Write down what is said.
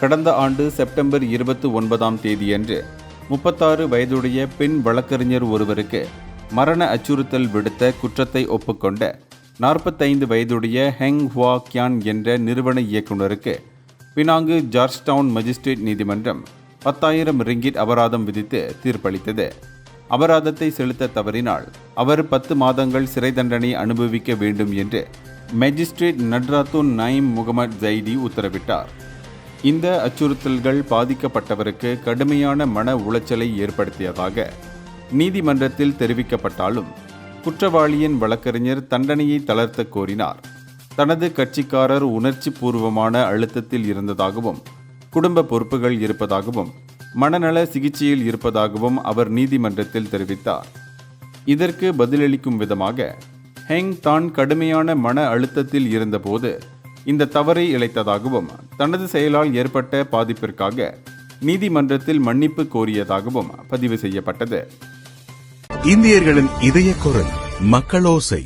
கடந்த ஆண்டு செப்டம்பர் 29ஆம் தேதியன்று 36 வயதுடைய பெண் வழக்கறிஞர் ஒருவருக்கு மரண அச்சுறுத்தல் விடுத்த குற்றத்தை ஒப்புக்கொண்ட 45 வயதுடைய ஹெங் ஹுவா கியான் என்ற நிறுவன இயக்குநருக்கு பினாங்கு ஜார்ஜ் டவுன் மஜிஸ்ட்ரேட் நீதிமன்றம் 10,000 ரிங்கிட் அபராதம் விதித்து தீர்ப்பளித்தது. அபராதத்தை செலுத்த தவறினால் அவர் 10 மாதங்கள் சிறை தண்டனை அனுபவிக்க வேண்டும் என்று மேஜிஸ்ட்ரேட் நட்ராத்துன் நயீம் முகமது ஜைடி உத்தரவிட்டார். இந்த அச்சுறுத்தல்கள் பாதிக்கப்பட்டவருக்கு கடுமையான மன உளைச்சலை ஏற்படுத்தியதாக நீதிமன்றத்தில் தெரிவிக்கப்பட்டாலும் குற்றவாளியின் வழக்கறிஞர் தண்டனையை தளர்த்த கோரினார். தனது கட்சிக்காரர் உணர்ச்சி பூர்வமான அழுத்தத்தில் இருந்ததாகவும் குடும்ப பொறுப்புகள் இருப்பதாகவும் மனநல சிகிச்சையில் இருப்பதாகவும் அவர் நீதிமன்றத்தில் தெரிவித்தார். இதற்கு பதிலளிக்கும் விதமாக ஹெங் தான் கடுமையான மன அழுத்தத்தில் இருந்தபோது இந்த தவறை இழைத்ததாகவும் தனது செயலால் ஏற்பட்ட பாதிப்பிற்காக நீதிமன்றத்தில் மன்னிப்பு கோரியதாகவும் பதிவு செய்யப்பட்டது. இந்தியர்களின் இதய குரல் மக்களோசை.